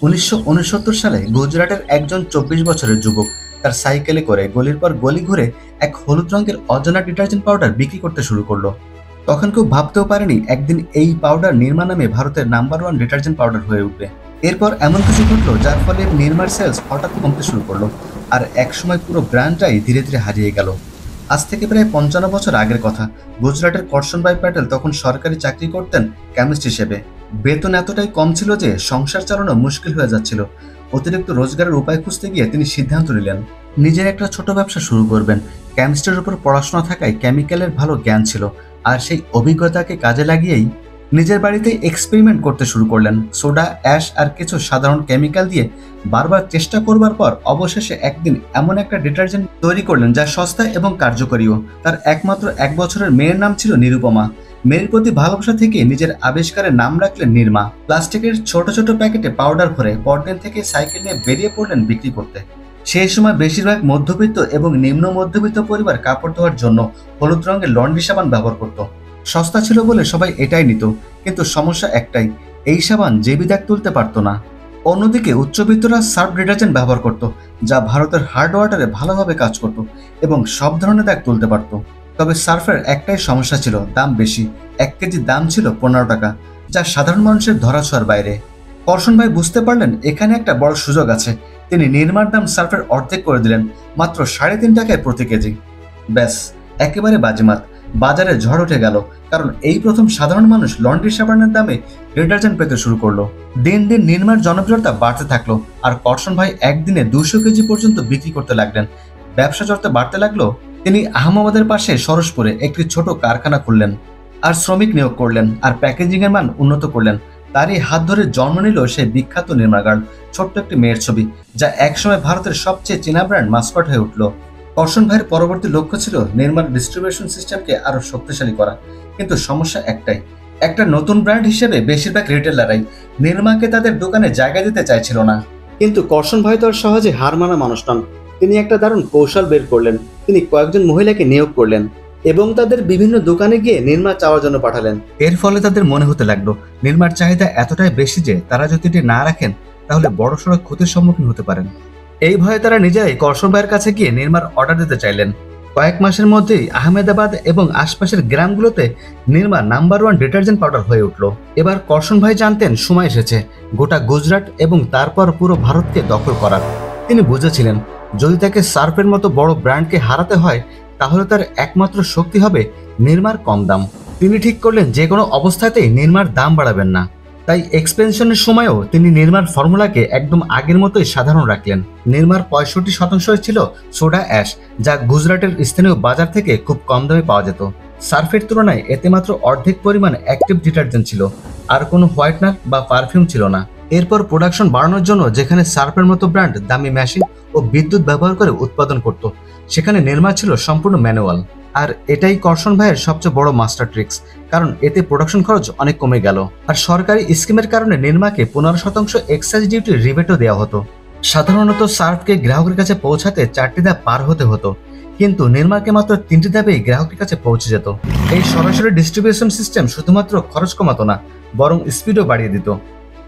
1969 সালে গুজরাটের একজন 24 বছরের যুবক তার সাইকেলে করে গলির পর গলি ঘুরে এক হলুদ রঙের অজানা ডিটারজেন্ট পাউডার বিক্রি করতে শুরু করলো। তখন কেউ ভাবতেও পারেনি একদিন এই পাউডার নির্মা নামে ভারতের নাম্বার 1 ডিটারজেন্ট পাউডার হয়ে উঠবে। এরপর এমন কিছু ঘটলো যার ফলে নির্মার সেলস হঠাৎ কমতে শুরু করলো, আর একসময় পুরো ব্র্যান্ডটাই ধীরে ধীরে হারিয়ে গেল। আজ থেকে প্রায় 55 বছর আগের কথা। গুজরাটের করশনভাই প্যাটেল তখন সরকারি চাকরি করতেন কেমিস্ট হিসেবে। বেতন এতটাই কম ছিল যে সংসার চালানো মুশকিল হয়ে যাচ্ছিল। অতিরিক্ত রোজগারের উপায় খুঁজতে গিয়ে তিনি সিদ্ধান্ত নিলেন নিজের একটা ছোট ব্যবসা শুরু করবেন। কেমিস্ট্রির উপর পড়াশোনা থাকায় কেমিক্যালের ভালো জ্ঞান ছিল, আর সেই অভিজ্ঞতাকে কাজে লাগিয়েই নিজের বাড়িতে এক্সপেরিমেন্ট করতে শুরু করলেন। সোডা, অ্যাশ আর কিছু সাধারণ কেমিক্যাল দিয়ে বারবার চেষ্টা করবার পর অবশেষে একদিন এমন একটা ডিটারজেন্ট তৈরি করলেন যা সস্তা এবং কার্যকরীও। তার একমাত্র 1 বছরের মেয়ের নাম ছিল নিরুপমা। মেয়ের প্রতি ভালোবাসা থেকে নিজের আবিষ্কারের নাম রাখলেন নির্মা। প্লাস্টিকের ছোট ছোট প্যাকেটে পাউডার ভরে পরদিন থেকে সাইকেল নিয়ে বেরিয়ে পড়লেন বিক্রি করতে। সেই সময় বেশিরভাগ মধ্যবিত্ত এবং নিম্ন মধ্যবিত্ত পরিবার কাপড় ধোয়ার জন্য হলুদ রঙের লন্ড্রি সাবান ব্যবহার করত। সস্তা ছিল বলে সবাই এটাই নিত, কিন্তু সমস্যা একটাই, এই সাবান জেবি দাগ তুলতে পারত না। অন্যদিকে উচ্চবিত্তরা সার্ফ ডিটারজেন্ট ব্যবহার করত, যা ভারতের হার্ড ওয়াটারে ভালোভাবে কাজ করত এবং সব ধরনের দাগ তুলতে পারত। তবে সার্ফের একটাই সমস্যা ছিল, দাম বেশি। 1 কেজি দাম ছিল 15 টাকা, যা সাধারণ মানুষের ধরাছোঁয়ার বাইরে। করশন ভাই বুঝতে পারলেন এখানে একটা বড় সুযোগ আছে। তিনি নির্মার দাম সার্ফের অর্ধেক করে দিলেন, মাত্র 3.5 টাকায় প্রতি কেজি। ব্যাস, একেবারে বাজিমাত। বাজারে ঝড় উঠে গেল, কারণ এই প্রথম সাধারণ মানুষ লন্ড্রি সাবানের দামে ডিটারজেন্ট পেতে শুরু করলো। দিন দিন নির্মার জনপ্রিয়তা বাড়তে থাকলো, আর করশন ভাই একদিনে 200 কেজি পর্যন্ত বিক্রি করতে লাগলেন। ব্যবসা যত বাড়তে লাগলো, তিনি আহমেদাবাদের পাশে সরসপুরে একটি ছোট কারখানা খুললেন আর শ্রমিক নিয়োগ করলেন, আর প্যাকেজিং এর মান উন্নত করলেন। তারই হাত ধরে জন্ম নিল সেই বিখ্যাত নির্মা গার্ল, ছোট্ট একটি মেয়ের ছবি, যা একসময় ভারতের সবচেয়ে চেনা ব্র্যান্ড মাস্কট হয়ে উঠল। করশন ভাইয়ের পরবর্তী লক্ষ্য ছিল নির্মার ডিস্ট্রিবিউশন সিস্টেমকে আরো শক্তিশালী করা। কিন্তু সমস্যা একটাই, একটা নতুন ব্র্যান্ড হিসেবে বেশিরভাগ রিটেলাররাই নির্মাকে তাদের দোকানে জায়গা দিতে চাইছিল না। কিন্তু করশন ভাই তো আর সহজে হার মানা মানুষ নন। তিনি একটা দারুণ কৌশল বের করলেন। তিনি কয়েকজন মহিলাকে নিয়োগ করলেন এবং তাদের বিভিন্ন দোকানে গিয়ে নির্মা চাওয়ার জন্য পাঠালেন। এর ফলে তাদের মনে হতে লাগলো নির্মার চাহিদা এতটাই বেশি যে তারা যদি এটি না রাখেন তাহলে বড়সড় ক্ষতির সম্মুখীন হতে পারেন। এই ভয়ে তারা নিজেরাই করশন ভাইয়ের কাছে গিয়ে নির্মার অর্ডার দিতে চাইলেন। কয়েক মাসের মধ্যেই আহমেদাবাদ এবং আশপাশের গ্রামগুলোতে নির্মা নাম্বার 1 ডিটারজেন্ট পাউডার হয়ে উঠল। এবার করশন ভাই জানতেন সময় এসেছে গোটা গুজরাট এবং তারপর পুরো ভারতকে দখল করার। তিনি বুঝেছিলেন যদি তাকে সার্ফের মতো বড় ব্র্যান্ডকে হারাতে হয় তাহলে তার একমাত্র শক্তি হবে নির্মার কম দাম। তিনি ঠিক করলেন যে কোনো অবস্থাতেই নির্মার দাম বাড়াবেন না। তাই এক্সপেনশনের সময়ও তিনি নির্মার ফর্মুলাকে একদম আগের মতোই সাধারণ রাখলেন। নির্মার 65% ছিল সোডা অ্যাশ, যা গুজরাটের স্থানীয় বাজার থেকে খুব কম দামে পাওয়া যেত। সার্ফের তুলনায় এতে মাত্র অর্ধেক পরিমাণ অ্যাক্টিভ ডিটারজেন্ট ছিল, আর কোনো হোয়াইটনার বা পারফিউম ছিল না। এরপর প্রোডাকশন বাড়ানোর জন্য যেখানে সার্ফের মতো ব্র্যান্ড দামি মেশিন ও বিদ্যুৎ ব্যবহার করে উৎপাদন করত, সেখানে নির্মা ছিল সম্পূর্ণ ম্যানুয়াল। আর এটাই করশন ভাইয়ের সবচেয়ে বড় মাস্টার ট্রিক্স, কারণ এতে প্রোডাকশন খরচ অনেক কমে গেল। আর সরকারি স্কিমের কারণে নির্মাকে 15% এক্সাইজ ডিউটি রিবেটও দেওয়া হতো। সাধারণত সার্ফকে গ্রাহকের কাছে পৌঁছাতে 4টি ধাপ পার হতে হতো, কিন্তু নির্মাকে মাত্র 3টি ধাপেই গ্রাহকের কাছে পৌঁছে যেত। এই সরাসরি ডিস্ট্রিবিউশন সিস্টেম শুধুমাত্র খরচ কমাতো না, বরং স্পিডও বাড়িয়ে দিত।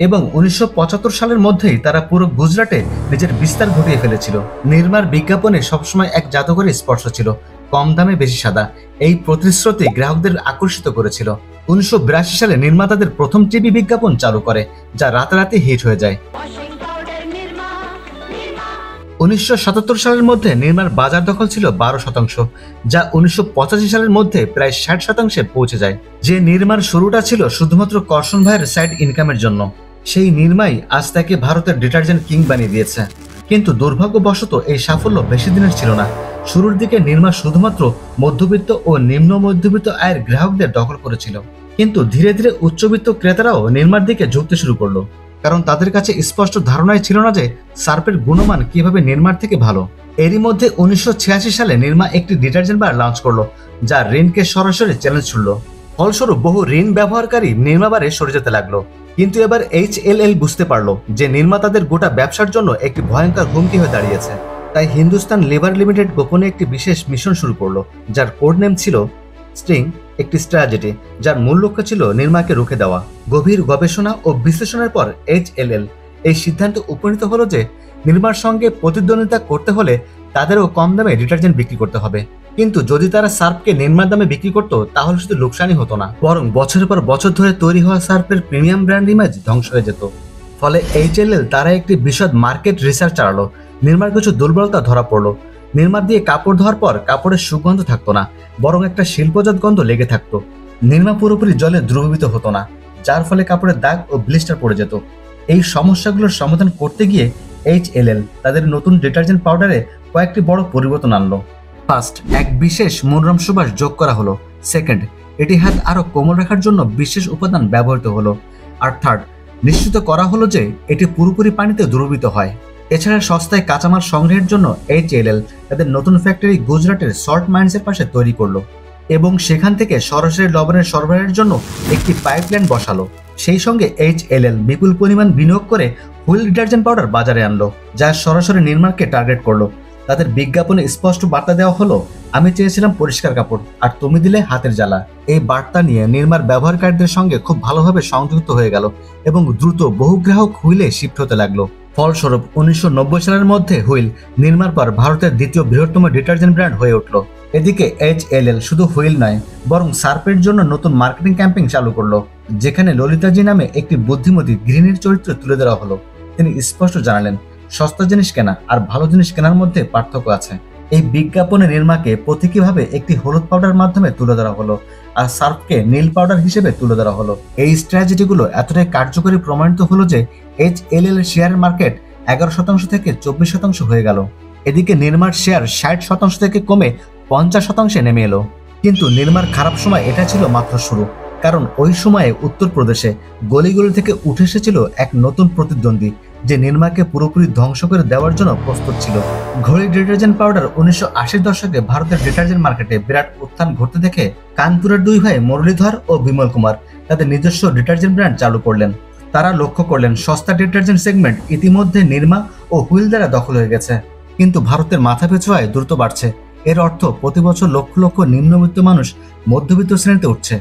এবং 1975 সালের মধ্যেই তারা পুরো গুজরাটে নিজের বিস্তার ঘটিয়ে ফেলেছিল। নির্মার বিজ্ঞাপনে সবসময় এক জাদুকরী স্পর্শ ছিল, কম দামে বেশি সাদা। এই প্রতিশ্রুতি গ্রাহকদের আকর্ষিত করেছিল। 1982 সালে নির্মা তাদের প্রথম টিভি বিজ্ঞাপন চালু করে, যা রাতারাতি হিট হয়ে যায়। 1977 সালের মধ্যে নির্মার বাজার দখল ছিল 12%, যা 1985 সালের মধ্যে প্রায় 60% পৌঁছে যায়। যে নির্মার শুরুটা ছিল শুধুমাত্র করশন ভাইয়ের সাইড ইনকামের জন্য, সেই নির্মাই আজ তাকে ভারতের ডিটারজেন্ট কিং বানিয়ে দিয়েছে। কিন্তু দুর্ভাগ্যবশত এই সাফল্য বেশি দিনের ছিল না। শুরুর দিকে নির্মা শুধুমাত্র মধ্যবিত্ত ও নিম্ন মধ্যবিত্ত আয়ের গ্রাহকদের দখল করেছিল, কিন্তু ধীরে ধীরে উচ্চবিত্ত ক্রেতারাও নির্মার দিকে ঝুঁকতে শুরু করলো, কারণ তাদের কাছে স্পষ্ট ধারণাই ছিল না যে সার্ফের গুণমান কিভাবে নির্মার থেকে ভালো। এরই মধ্যে 1986 সালে নির্মা একটি ডিটারজেন্ট বার লঞ্চ করলো, যা ঋণকে সরাসরি চ্যালেঞ্জ ছুড়ল। ফলস্বরূপ বহু ঋণ ব্যবহারকারী নির্মা বারে সরে যেতে লাগলো। কিন্তু এবার HLL বুঝতে পারলো যে নির্মা তাদের গোটা ব্যবসার জন্য একটি ভয়ঙ্কর হুমকি হয়ে দাঁড়িয়েছে। তাই হিন্দুস্তান লিভার লিমিটেড গোপনে একটি বিশেষ মিশন শুরু করলো, যার কোড নেম ছিল স্ট্রিং, একটি স্ট্র্যাটেজি যার মূল লক্ষ্য ছিল নির্মাকে রুখে দেওয়া। গভীর গবেষণা ও বিশ্লেষণের পর HLL এই সিদ্ধান্তে উপনীত হলো যে নির্মার সঙ্গে প্রতিদ্বন্দ্বিতা করতে হলে তাদেরও কম দামে ডিটারজেন্ট বিক্রি করতে হবে। কিন্তু যদি তারা সার্ফকে নির্মার দামে বিক্রি করতো তাহলে শুধু লোকসানই হতো না, বরং বছরের পর বছর ধরে তৈরি হওয়া সার্ফের প্রিমিয়াম ব্র্যান্ড ইমেজ ধ্বংস হয়ে যেত। ফলে HLL তারা একটি বিশদ মার্কেট রিসার্চ চালালো। নির্মার কিছু দুর্বলতা ধরা পড়লো। নির্মার দিয়ে কাপড় ধোয়ার পর কাপড়ের সুগন্ধ থাকতো না, বরং একটা শিল্পজাত গন্ধ লেগে থাকতো। নির্মা পুরোপুরি জলে দ্রবীভূত হতো না, যার ফলে কাপড়ের দাগ ও ব্লিস্টার পড়ে যেত। এই সমস্যাগুলোর সমাধান করতে গিয়ে HLL তাদের নতুন ডিটারজেন্ট পাউডারে কয়েকটি বড় পরিবর্তন আনলো। ফার্স্ট, এক বিশেষ মনোরম সুবাস যোগ করা হলো। সেকেন্ড, এটি হাত আরো কোমল রাখার জন্য বিশেষ উপাদান ব্যবহৃত হলো। আর থার্ড, নিশ্চিত করা হলো যে এটি পুরোপুরি পানিতে দ্রবীভূত হয়। এছাড়া সস্তায় কাঁচামাল সংগ্রহের জন্য HLL তাদের নতুন ফ্যাক্টরি গুজরাটের সল্ট মাইন্সের পাশে তৈরি করলো এবং সেখান থেকে সরাসরি লবণের সরবরাহের জন্য একটি পাইপলাইন বসালো। সেই সঙ্গে HLL বিপুল পরিমাণ বিনিয়োগ করে হুইল ডিটারজেন্ট পাউডার বাজারে আনলো, যা সরাসরি নির্মাকে টার্গেট করলো। তাদের বিজ্ঞাপনে স্পষ্ট বার্তা দেওয়া হলো, আমি চেয়েছিলাম পরিষ্কার কাপড় আর তুমি দিলে হাতের জ্বালা। এই বার্তা নিয়ে নির্মার ব্যবহারকারীদের সঙ্গে খুব ভালোভাবে সংযুক্ত হয়ে গেল এবং দ্রুত বহু গ্রাহক হুইলে শিফট হতে লাগলো। ফলস্বরূপ 1990 সালের মধ্যে হুইল নির্মার পর ভারতের দ্বিতীয় বৃহত্তম ডিটারজেন্ট ব্র্যান্ড হয়ে উঠল। এদিকে HLL শুধু হুইল নয়, বরং সার্ফের জন্য নতুন মার্কেটিং ক্যাম্পেইন চালু করলো, যেখানে ললিতাজি নামে একটি বুদ্ধিমতী গৃহিণীর চরিত্র তুলে ধরা হলো। তিনি স্পষ্ট জানালেন, সস্তা জিনিস কেনা আর ভালো জিনিস কেনার মধ্যে পার্থক্য আছে। এই বিজ্ঞাপনে নির্মাকে প্রতীকীভাবে একটি হলুদ পাউডার মাধ্যমে তুলে ধরা হলো আর সার্ফকে নীল পাউডার হিসেবে তুলে ধরা হলো। এই স্ট্র্যাটেজিগুলো এতটাই কার্যকরী প্রমাণিত হলো যে HLL এর শেয়ারের মার্কেট 11% থেকে 24% হয়ে গেল। এদিকে নির্মার শেয়ার 60% থেকে কমে 50% নেমে এলো। কিন্তু নির্মার খারাপ সময় এটা ছিল মাত্র শুরু, কারণ ওই সময়ে উত্তরপ্রদেশে গলিগুলি থেকে উঠে এসেছিল এক নতুন প্রতিদ্বন্দ্বী, যে নির্মাকে পুরোপুরি ধ্বংস করে দেওয়ার জন্য প্রস্তুত ছিল। ঘড়ি ডিটারজেন্ট পাউডার 1980 দশকে ভারতের ডিটারজেন্ট মার্কেটে বিরাট উত্থান ঘটতে দেখে কানপুরের দুই ভাই মুরলীধর ও বিমল কুমার তাদের নিজস্ব ডিটারজেন্ট ব্র্যান্ড চালু করলেন। তারা লক্ষ্য করলেন সস্তা ডিটারজেন্ট সেগমেন্ট ইতিমধ্যে নির্মা ও হুইল দ্বারা দখল হয়ে গেছে, কিন্তু ভারতের মাথাপিছু আয় দ্রুত বাড়ছে। এর অর্থ প্রতি বছর লক্ষ লক্ষ নিম্নবিত্ত মানুষ মধ্যবিত্ত শ্রেণীতে উঠছে।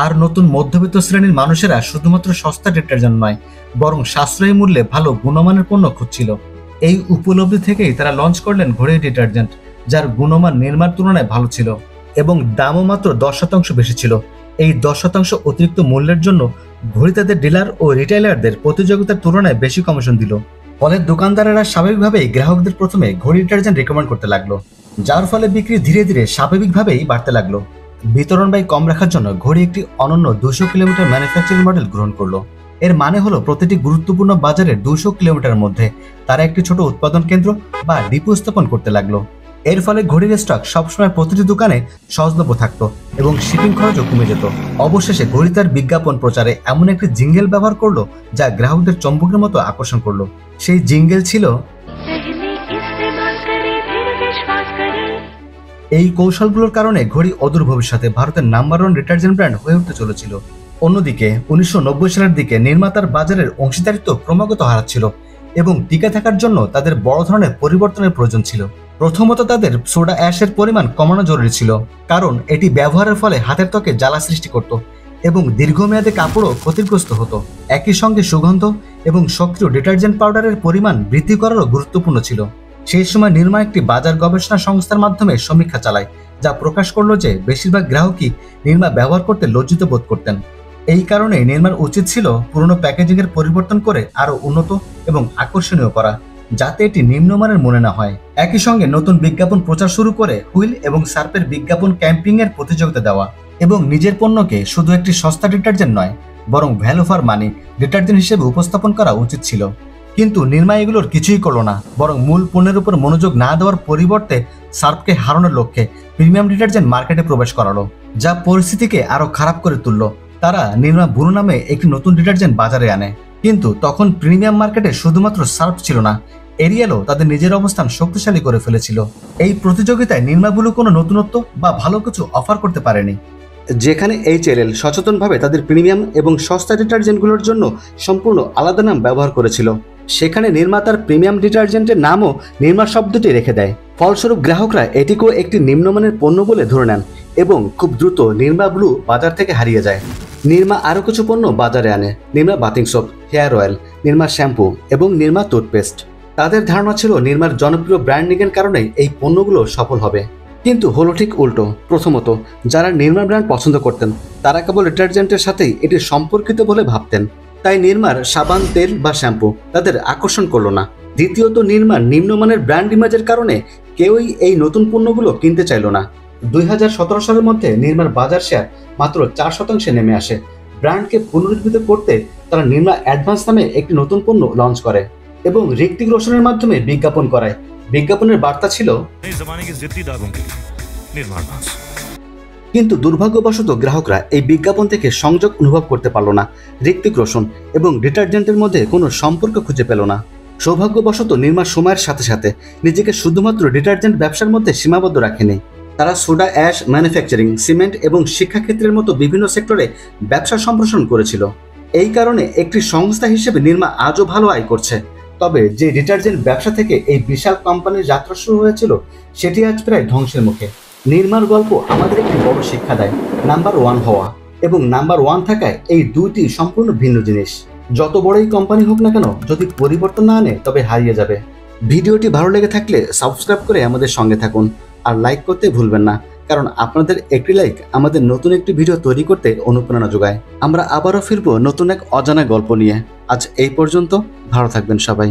আর নতুন মধ্যবিত্ত শ্রেণীর মানুষেরা শুধুমাত্র সস্তা ডিটারজেন্ট নয়, বরং সাশ্রয়ী মূল্যে ভালো গুণমানের পণ্য খুঁজছিল। এই উপলব্ধি থেকেই তারা লঞ্চ করলেন ঘড়ি ডিটারজেন্ট, যার গুণমান নির্মার তুলনায় ভালো ছিল এবং দামও মাত্র 10% বেশি ছিল। এই 10% অতিরিক্ত মূল্যের জন্য ঘড়ি তাদের ডিলার ও রিটেইলারদের প্রতিযোগিতার তুলনায় বেশি কমিশন দিল। ফলে দোকানদারেরা স্বাভাবিকভাবেই গ্রাহকদের প্রথমে ঘড়ি ডিটারজেন্ট রেকমেন্ড করতে লাগলো, যার ফলে বিক্রি ধীরে ধীরে স্বাভাবিকভাবেই বাড়তে লাগলো। বিতরণ ব্যয় কম রাখার জন্য ঘড়ি একটি অনন্য 200 কিলোমিটার ম্যানুফ্যাকচারিং মডেল গ্রহণ করলো। এর মানে হলো প্রতিটি গুরুত্বপূর্ণ বাজারের 200 কিলোমিটার মধ্যে তারা একটি ছোট উৎপাদন কেন্দ্র বা ডিপো স্থাপন করতে লাগলো। এর ফলে ঘড়ির স্টক সবসময় প্রতিটি দোকানে সহজলভ্য থাকতো এবং শিপিং খরচও কমে যেত। অবশেষে ঘড়ি তার বিজ্ঞাপন প্রচারে এমন একটি জিঙ্গেল ব্যবহার করলো যা গ্রাহকদের চম্বকের মতো আকর্ষণ করলো। সেই জিঙ্গেল ছিল, এই কৌশলগুলোর কারণে ঘড়ি অদূর ভবিষ্যতে ভারতের নাম্বার 1 ডিটারজেন্ট ব্র্যান্ড হয়ে উঠতে চলেছিল। অন্যদিকে 1990 সালের দিকে নির্মাতার বাজারের অংশীদারিত্ব ক্রমাগত হারাচ্ছিল এবং টিকে থাকার জন্য তাদের বড় ধরনের পরিবর্তনের প্রয়োজন ছিল। প্রথমত তাদের সোডা অ্যাশের পরিমাণ কমানো জরুরি ছিল, কারণ এটি ব্যবহারের ফলে হাতের ত্বকে জ্বালা সৃষ্টি করত এবং দীর্ঘমেয়াদে কাপড়ও ক্ষতিগ্রস্ত হতো। একই সঙ্গে সুগন্ধ এবং সক্রিয় ডিটারজেন্ট পাউডারের পরিমাণ বৃদ্ধি করারও গুরুত্বপূর্ণ ছিল। সেই সময় নির্মা একটি বাজার গবেষণা সংস্থার মাধ্যমে সমীক্ষা চালায়, যা প্রকাশ করলো যে বেশিরভাগ গ্রাহকই নির্মা ব্যবহার করতে লজ্জিত বোধ করতেন। এই কারণে নির্মার উচিত ছিল পুরনো প্যাকেজিংয়ের পরিবর্তন করে আরো উন্নত এবং আকর্ষণীয় করা, যাতে এটি নিম্নমানের মনে না হয়। একই সঙ্গে নতুন বিজ্ঞাপন প্রচার শুরু করে হুইল এবং সার্ফের বিজ্ঞাপন ক্যাম্পিং এর প্রতিযোগিতা দেওয়া এবং নিজের পণ্যকে শুধু একটি সস্তা ডিটারজেন্ট নয়, বরং ভ্যালু ফর মানি ডিটারজেন্ট হিসেবে উপস্থাপন করা উচিত ছিল। কিন্তু নির্মা এগুলোর কিছুই করলো না, বরং মূল পণ্যের উপর মনোযোগ না দেওয়ার পরিবর্তে সার্ফকে হারানোর লক্ষ্যে প্রিমিয়াম ডিটারজেন্ট মার্কেটে প্রবেশ করালো, যা পরিস্থিতিকে আরো খারাপ করে তুলল। তারা নির্মা ব্রু নামে একটি নতুন ডিটারজেন্ট বাজারে আনে, কিন্তু তখন প্রিমিয়াম মার্কেটে শুধুমাত্র সার্ফ ছিল না, এরিয়েলও তাদের নিজের অবস্থান শক্তিশালী করে ফেলেছিল। এই প্রতিযোগিতায় নির্মা ব্লু কোনো নতুনত্ব বা ভালো কিছু অফার করতে পারেনি। যেখানে HLL সচেতনভাবে তাদের প্রিমিয়াম এবং সস্তা ডিটারজেন্টগুলোর জন্য সম্পূর্ণ আলাদা নাম ব্যবহার করেছিল, সেখানে নির্মাতার প্রিমিয়াম ডিটারজেন্টের নামও নির্মা শব্দটি রেখে দেয়। ফলস্বরূপ গ্রাহকরা এটিকেও একটি নিম্নমানের পণ্য বলে ধরে নেন এবং খুব দ্রুত নির্মা ব্লু বাজার থেকে হারিয়ে যায়। নির্মা আরও কিছু পণ্য বাজারে আনে, Nirma bathing soap, hair oil, Nirma shampoo এবং নিরমা টুথপেস্ট। তাদের ধারণা ছিল নিরমার জনপ্রিয় ব্র্যান্ডিংয়ের কারণে এই পণ্যগুলো সফল হবে, কিন্তু হলো ঠিক উল্টো। প্রথমত, যারা নিরমা ব্র্যান্ড পছন্দ করতেন তারা কেবল ডিটারজেন্টের সাথেই এটি সম্পর্কিত বলে ভাবতেন, তাই নিরমার সাবান, তেল বা শ্যাম্পু তাদের আকর্ষণ করলো না। দ্বিতীয়ত, নিরমার নিম্নমানের ব্র্যান্ড ইমেজের কারণে কেউই এই নতুন পণ্যগুলো কিনতে চাইল না। 2017 সালের মধ্যে নিরমার বাজার শেয়ার মাত্র 4% নেমে আসে। ব্র্যান্ডকে পুনরুজ্জীবিত করতে তারা নিরমা অ্যাডভান্স নামে একটি নতুন পণ্য লঞ্চ করে এবং ঋত্বিক রোশনের মাধ্যমে বিজ্ঞাপন করায়। বিজ্ঞাপনের বার্তা ছিল, কিন্তু দুর্ভাগ্যবশত গ্রাহকরা এই বিজ্ঞাপন থেকে সংযোগ অনুভব করতে পারল না। ঋত্বিক রোশন এবং ডিটারজেন্টের মধ্যে কোনো সম্পর্ক খুঁজে পেল না। সৌভাগ্যবশত নিরমা সময়ের সাথে সাথে নিজেকে শুধুমাত্র ডিটারজেন্ট ব্যবসার মধ্যে সীমাবদ্ধ রাখেনি। তারা সোডা অ্যাশ ম্যানুফ্যাকচারিং, সিমেন্ট এবং শিক্ষাক্ষেত্রের মতো বিভিন্ন সেক্টরে ব্যবসা সম্প্রসারণ করেছিল। এই কারণে একটি সংস্থা হিসেবে নিরমা আজও ভালো আয় করছে। তবে যে ডিটারজেন্ট ব্যবসা থেকে এই বিশাল কোম্পানির যাত্রা শুরু হয়েছিল সেটি আজ প্রায় ধ্বংসের মুখে। নিরমার গল্প আমাদের একটি বড় শিক্ষা দেয়, নাম্বার ওয়ান হওয়া এবং নাম্বার ওয়ান থাকায় এই দুইটি সম্পূর্ণ ভিন্ন জিনিস। যত বড়ই কোম্পানি হোক না কেন, যদি পরিবর্তন না আনে তবে হারিয়ে যাবে। ভিডিওটি ভালো লেগে থাকলে সাবস্ক্রাইব করে আমাদের সঙ্গে থাকুন আর লাইক করতে ভুলবেন না, কারণ আপনাদের একটি লাইক আমাদের নতুন একটি ভিডিও তৈরি করতে অনুপ্রেরণা যোগায়। আমরা আবারও ফিরবো নতুন এক অজানা গল্প নিয়ে। আজ এই পর্যন্ত, ভালো থাকবেন সবাই।